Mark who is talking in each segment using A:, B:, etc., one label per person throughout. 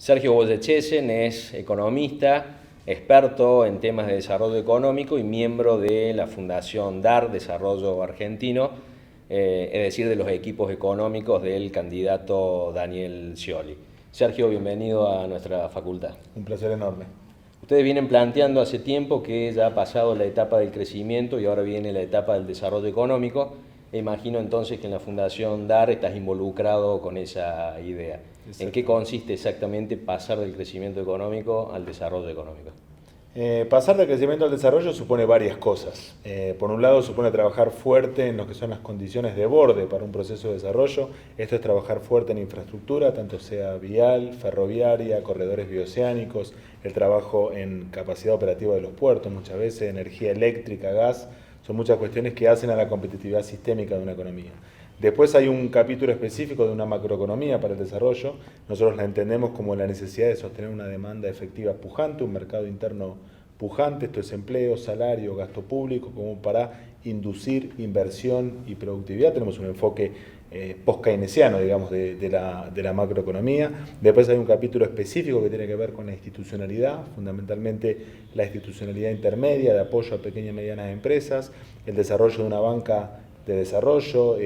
A: Sergio Goyechesen es economista, experto en temas de desarrollo económico y miembro de la Fundación DAR, Desarrollo Argentino, es decir, de los equipos económicos del candidato Daniel Scioli. Sergio, bienvenido a nuestra facultad.
B: Un placer enorme.
A: Ustedes vienen planteando hace tiempo que ya ha pasado la etapa del crecimiento y ahora viene la etapa del desarrollo económico. E imagino entonces que en la Fundación DAR estás involucrado con esa idea. ¿En qué consiste exactamente pasar del crecimiento económico al desarrollo económico?
B: Pasar del crecimiento al desarrollo supone varias cosas. Por un lado supone trabajar fuerte en lo que son las condiciones de borde para un proceso de desarrollo. Esto es trabajar fuerte en infraestructura, tanto sea vial, ferroviaria, corredores bioceánicos, el trabajo en capacidad operativa de los puertos, muchas veces energía eléctrica, gas, son muchas cuestiones que hacen a la competitividad sistémica de una economía. Después hay un capítulo específico de una macroeconomía para el desarrollo. Nosotros la entendemos como la necesidad de sostener una demanda efectiva pujante, un mercado interno pujante, esto es empleo, salario, gasto público, como para inducir inversión y productividad. Tenemos un enfoque post-keynesiano, digamos, de la macroeconomía. Después hay un capítulo específico que tiene que ver con la institucionalidad, fundamentalmente la institucionalidad intermedia de apoyo a pequeñas y medianas empresas, el desarrollo de una banca de desarrollo,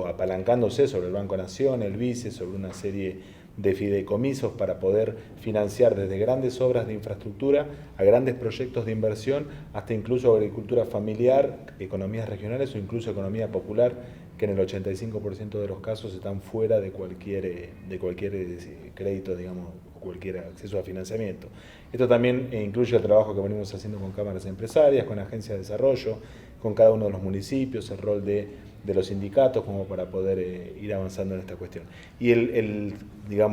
B: apalancándose sobre el Banco Nación, el BICE, sobre una serie de fideicomisos para poder financiar desde grandes obras de infraestructura a grandes proyectos de inversión, hasta incluso agricultura familiar, economías regionales o incluso economía popular, que en el 85% de los casos están fuera de cualquier crédito, digamos, o cualquier acceso a financiamiento. Esto también incluye el trabajo que venimos haciendo con cámaras empresarias, con agencias de desarrollo, con cada uno de los municipios, el rol de los sindicatos como para poder ir avanzando en esta cuestión. Y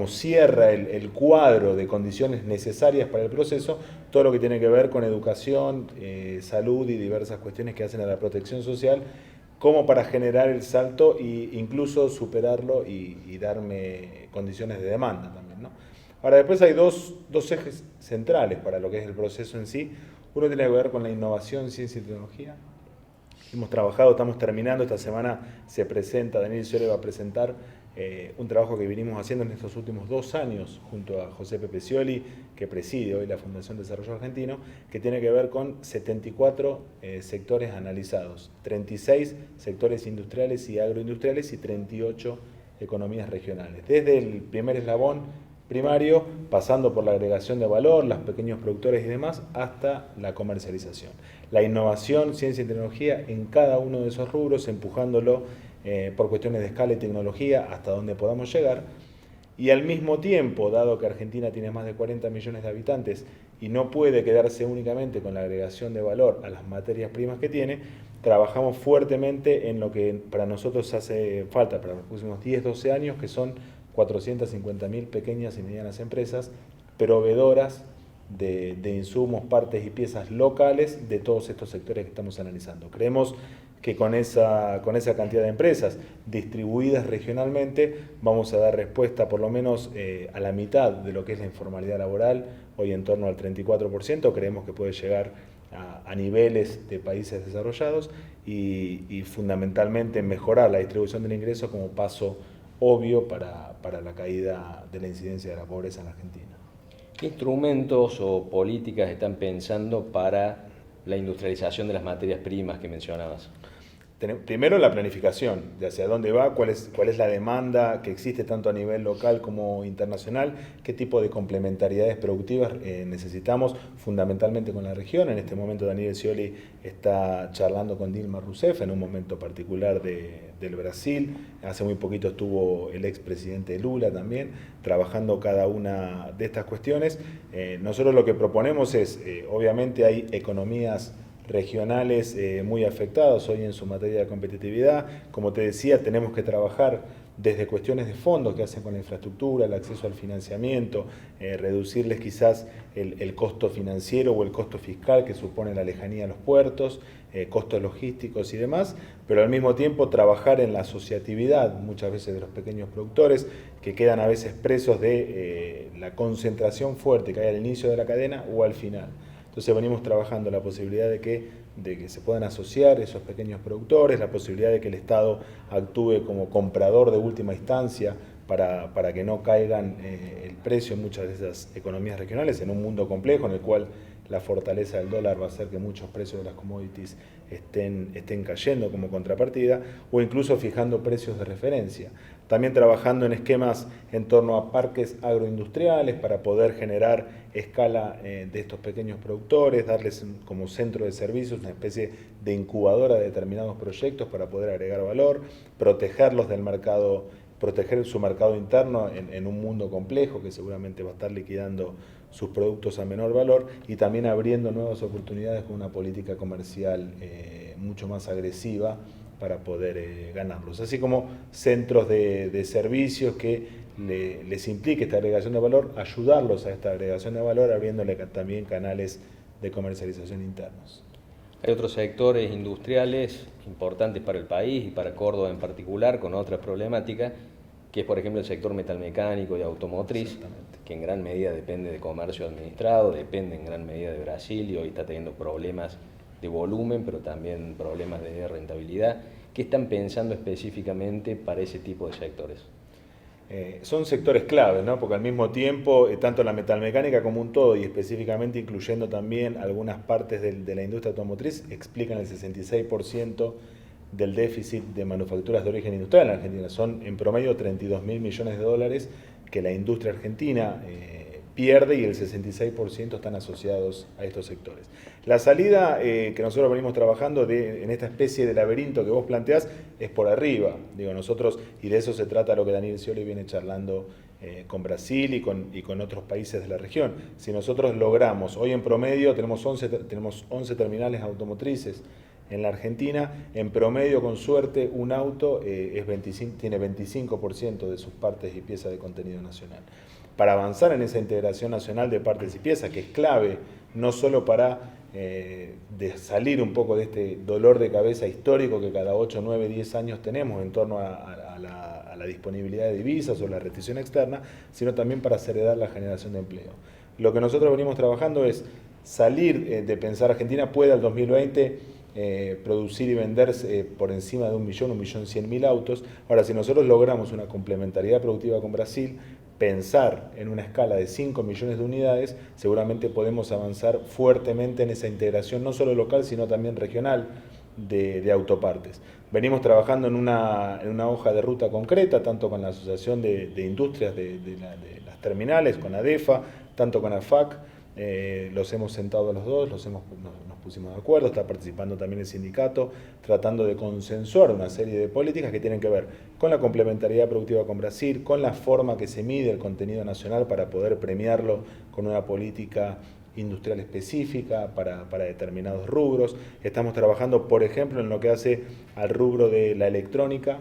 B: cierra el cuadro de condiciones necesarias para el proceso, todo lo que tiene que ver con educación, salud y diversas cuestiones que hacen a la protección social, como para generar el salto e incluso superarlo y darme condiciones de demanda también, ¿no? Ahora, después hay dos ejes centrales para lo que es el proceso en sí. Uno tiene que ver con la innovación, ciencia y tecnología. Estamos terminando, esta semana se presenta, Daniel Scioli va a presentar un trabajo que vinimos haciendo en estos últimos 2 años junto a José Pepe Scioli, que preside hoy la Fundación Desarrollo Argentino, que tiene que ver con 74 sectores analizados, 36 sectores industriales y agroindustriales y 38 economías regionales. Desde el primer eslabón primario, pasando por la agregación de valor, los pequeños productores y demás, hasta la comercialización. La innovación, ciencia y tecnología en cada uno de esos rubros, empujándolo por cuestiones de escala y tecnología hasta donde podamos llegar. Y al mismo tiempo, dado que Argentina tiene más de 40 millones de habitantes y no puede quedarse únicamente con la agregación de valor a las materias primas que tiene, trabajamos fuertemente en lo que para nosotros hace falta para los próximos 10-12 años, que son 450.000 pequeñas y medianas empresas proveedoras de insumos, partes y piezas locales de todos estos sectores que estamos analizando. Creemos que con esa cantidad de empresas distribuidas regionalmente vamos a dar respuesta por lo menos a la mitad de lo que es la informalidad laboral, hoy en torno al 34%, creemos que puede llegar a niveles de países desarrollados y fundamentalmente mejorar la distribución del ingreso como paso obvio para la caída de la incidencia de la pobreza en la Argentina.
A: ¿Qué instrumentos o políticas están pensando para la industrialización de las materias primas que mencionabas?
B: Primero la planificación de hacia dónde va, cuál es la demanda que existe tanto a nivel local como internacional, qué tipo de complementariedades productivas necesitamos fundamentalmente con la región. En este momento Daniel Scioli está charlando con Dilma Rousseff en un momento particular del Brasil. Hace muy poquito estuvo el expresidente Lula también trabajando cada una de estas cuestiones. Nosotros lo que proponemos es, obviamente hay economías regionales muy afectados hoy en su materia de competitividad. Como te decía, tenemos que trabajar desde cuestiones de fondo que hacen con la infraestructura, el acceso al financiamiento, reducirles quizás el costo financiero o el costo fiscal que supone la lejanía a los puertos, costos logísticos y demás, pero al mismo tiempo trabajar en la asociatividad, muchas veces de los pequeños productores, que quedan a veces presos de la concentración fuerte que hay al inicio de la cadena o al final. Entonces venimos trabajando la posibilidad de que se puedan asociar esos pequeños productores, la posibilidad de que el Estado actúe como comprador de última instancia para que no caigan el precio en muchas de esas economías regionales, en un mundo complejo en el cual la fortaleza del dólar va a hacer que muchos precios de las commodities estén cayendo como contrapartida, o incluso fijando precios de referencia. También trabajando en esquemas en torno a parques agroindustriales para poder generar escala de estos pequeños productores, darles como centro de servicios una especie de incubadora de determinados proyectos para poder agregar valor, protegerlos del mercado, proteger su mercado interno en un mundo complejo que seguramente va a estar liquidando sus productos a menor valor, y también abriendo nuevas oportunidades con una política comercial mucho más agresiva para poder ganarlos. Así como centros de servicios que les implique esta agregación de valor, ayudarlos a esta agregación de valor, abriéndole también canales de comercialización internos.
A: Hay otros sectores industriales importantes para el país y para Córdoba en particular, con otras problemáticas, que es por ejemplo el sector metalmecánico y automotriz, que en gran medida depende de comercio administrado, depende en gran medida de Brasil y hoy está teniendo problemas de volumen, pero también problemas de rentabilidad. ¿Qué están pensando específicamente para ese tipo de sectores?
B: Son sectores claves, ¿no? Porque al mismo tiempo, tanto la metalmecánica como un todo, y específicamente incluyendo también algunas partes de la industria automotriz, explican el 66% del déficit de manufacturas de origen industrial en Argentina. Son en promedio 32.000 millones de dólares que la industria argentina pierde, y el 66% están asociados a estos sectores. La salida que nosotros venimos trabajando en esta especie de laberinto que vos planteás es por arriba, digo nosotros, y de eso se trata lo que Daniel Scioli viene charlando con Brasil y con otros países de la región. Si nosotros logramos, hoy en promedio tenemos 11 terminales automotrices en la Argentina, en promedio, con suerte, un auto tiene 25% de sus partes y piezas de contenido nacional. Para avanzar en esa integración nacional de partes y piezas, que es clave no solo para salir un poco de este dolor de cabeza histórico que cada 8, 9, 10 años tenemos en torno a la disponibilidad de divisas o la restricción externa, sino también para acelerar la generación de empleo. Lo que nosotros venimos trabajando es salir de pensar Argentina puede al 2020 producir y venderse por encima de 1.100.000 autos. Ahora, si nosotros logramos una complementariedad productiva con Brasil, pensar en una escala de 5 millones de unidades, seguramente podemos avanzar fuertemente en esa integración, no solo local, sino también regional de autopartes. Venimos trabajando en una hoja de ruta concreta, tanto con la Asociación de Industrias de las Terminales, con ADEFA, tanto con AFAC. Los hemos sentado a los dos, nos pusimos de acuerdo, está participando también el sindicato, tratando de consensuar una serie de políticas que tienen que ver con la complementariedad productiva con Brasil, con la forma que se mide el contenido nacional para poder premiarlo con una política industrial específica para determinados rubros. Estamos trabajando, por ejemplo, en lo que hace al rubro de la electrónica,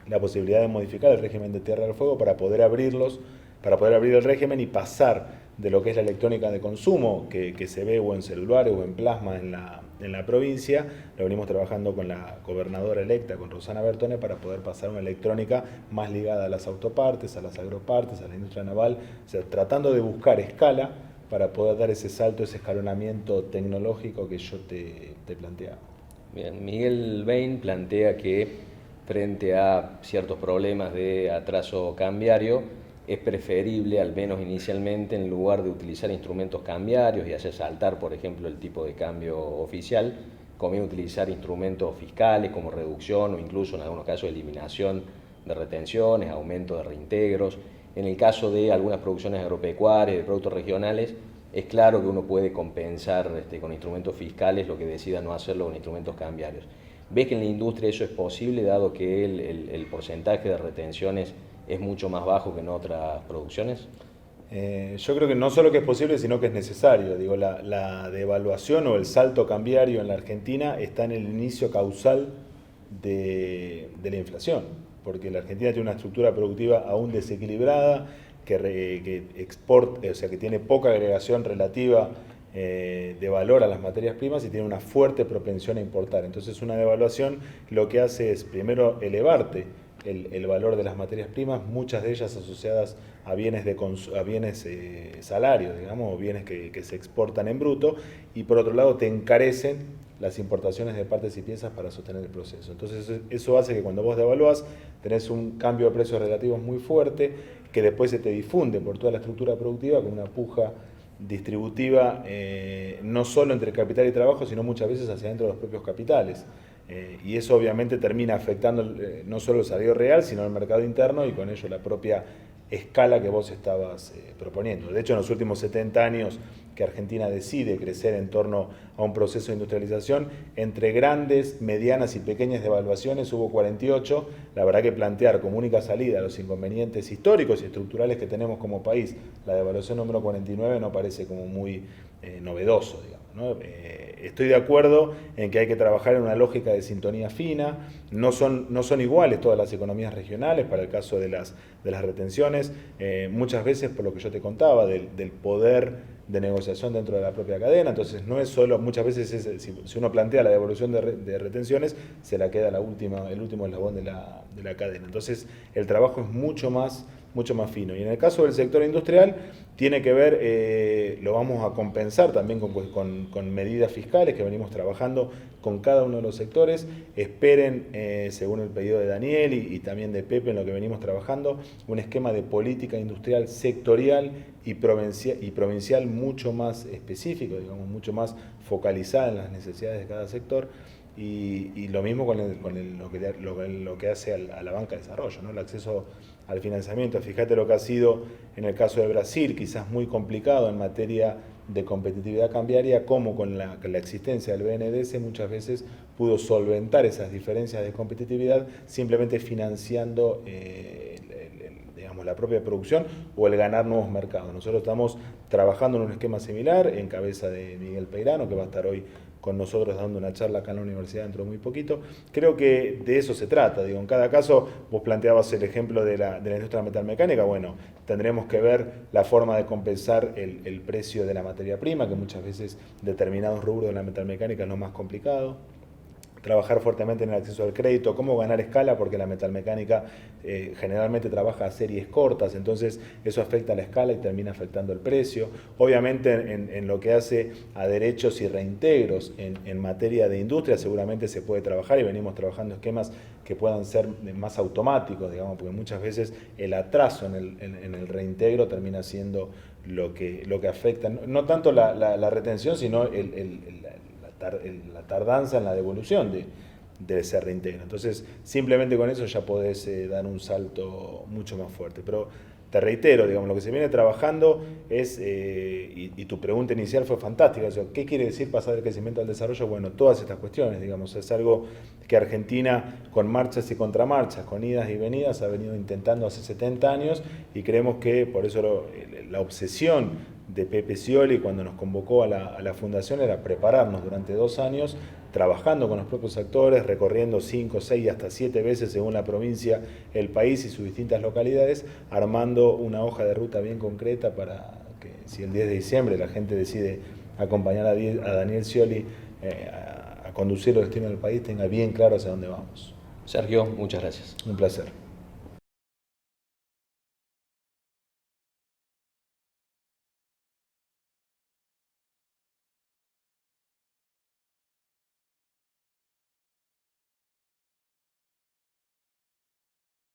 B: la posibilidad de modificar el régimen de Tierra del Fuego para poder abrir el régimen y pasar de lo que es la electrónica de consumo que se ve o en celulares o en plasma en la provincia. Lo venimos trabajando con la gobernadora electa, con Rosana Bertone, para poder pasar a una electrónica más ligada a las autopartes, a las agropartes, a la industria naval, o sea, tratando de buscar escala para poder dar ese salto, ese escalonamiento tecnológico que yo te planteaba.
A: Bien, Miguel Bain plantea que frente a ciertos problemas de atraso cambiario, es preferible, al menos inicialmente, en lugar de utilizar instrumentos cambiarios y hacer saltar, por ejemplo, el tipo de cambio oficial, conviene utilizar instrumentos fiscales como reducción o incluso en algunos casos eliminación de retenciones, aumento de reintegros. En el caso de algunas producciones agropecuarias, de productos regionales, es claro que uno puede compensar con instrumentos fiscales lo que decida no hacerlo con instrumentos cambiarios. ¿Ves que en la industria eso es posible, dado que el porcentaje de retenciones es mucho más bajo que en otras producciones?
B: Yo creo que no solo que es posible, sino que es necesario. Digo, la devaluación o el salto cambiario en la Argentina está en el inicio causal de la inflación, porque la Argentina tiene una estructura productiva aún desequilibrada, que exporta, o sea, que tiene poca agregación relativa de valor a las materias primas y tiene una fuerte propensión a importar. Entonces, una devaluación lo que hace es primero elevarte el valor de las materias primas, muchas de ellas asociadas a bienes, salarios, digamos, o bienes que se exportan en bruto, y por otro lado te encarecen las importaciones de partes y piezas para sostener el proceso. Entonces eso hace que cuando vos devaluás tenés un cambio de precios relativos muy fuerte, que después se te difunde por toda la estructura productiva con una puja distributiva, no solo entre capital y trabajo, sino muchas veces hacia dentro de los propios capitales. Y eso obviamente termina afectando no solo el salario real, sino el mercado interno y con ello la propia escala que vos estabas proponiendo. De hecho, en los últimos 70 años que Argentina decide crecer en torno a un proceso de industrialización, entre grandes, medianas y pequeñas devaluaciones hubo 48. La verdad que plantear como única salida los inconvenientes históricos y estructurales que tenemos como país, la devaluación número 49 no parece como muy novedoso, digamos, ¿no? Estoy de acuerdo en que hay que trabajar en una lógica de sintonía fina, no son iguales todas las economías regionales para el caso de las retenciones, muchas veces por lo que yo te contaba, del poder de negociación dentro de la propia cadena, entonces no es solo, muchas veces si uno plantea la devolución de retenciones, se la queda el último eslabón de la cadena, entonces el trabajo es mucho más fino. Y en el caso del sector industrial, tiene que ver, lo vamos a compensar también con medidas fiscales que venimos trabajando con cada uno de los sectores. Esperen, según el pedido de Daniel y también de Pepe, en lo que venimos trabajando, un esquema de política industrial sectorial y provincial mucho más específico, digamos, mucho más focalizada en las necesidades de cada sector. Y lo mismo con lo que hace a la banca de desarrollo, ¿no? El acceso al financiamiento. Fíjate lo que ha sido en el caso de Brasil, quizás muy complicado en materia de competitividad cambiaria, como con la existencia del BNDES muchas veces pudo solventar esas diferencias de competitividad simplemente financiando digamos, la propia producción o el ganar nuevos mercados. Nosotros estamos trabajando en un esquema similar en cabeza de Miguel Peirano, que va a estar hoy con nosotros dando una charla acá en la universidad dentro de muy poquito. Creo que de eso se trata. Digo, en cada caso, vos planteabas el ejemplo de la industria metalmecánica. Bueno, tendremos que ver la forma de compensar el precio de la materia prima, que muchas veces determinados rubros de la metalmecánica es lo más complicado. Trabajar fuertemente en el acceso al crédito, cómo ganar escala, porque la metalmecánica generalmente trabaja a series cortas, entonces eso afecta a la escala y termina afectando el precio. Obviamente en lo que hace a derechos y reintegros en materia de industria seguramente se puede trabajar y venimos trabajando esquemas que puedan ser más automáticos, digamos, porque muchas veces el atraso en el reintegro termina siendo lo que afecta, no tanto la retención, sino la tardanza en la devolución de ese reintegro. Entonces, simplemente con eso ya podés dar un salto mucho más fuerte. Pero te reitero, digamos, lo que se viene trabajando es, y tu pregunta inicial fue fantástica, o sea, ¿qué quiere decir pasar del crecimiento al desarrollo? Bueno, todas estas cuestiones, digamos, es algo que Argentina, con marchas y contramarchas, con idas y venidas, ha venido intentando hace 70 años, y creemos que por eso la obsesión de Pepe Scioli cuando nos convocó a la fundación era prepararnos durante 2 años, trabajando con los propios actores, recorriendo 5, 6 hasta 7 veces según la provincia, el país y sus distintas localidades, armando una hoja de ruta bien concreta para que si el 10 de diciembre la gente decide acompañar a Daniel Scioli a conducir los destinos del país, tenga bien claro hacia dónde vamos.
A: Sergio, muchas gracias.
B: Un placer.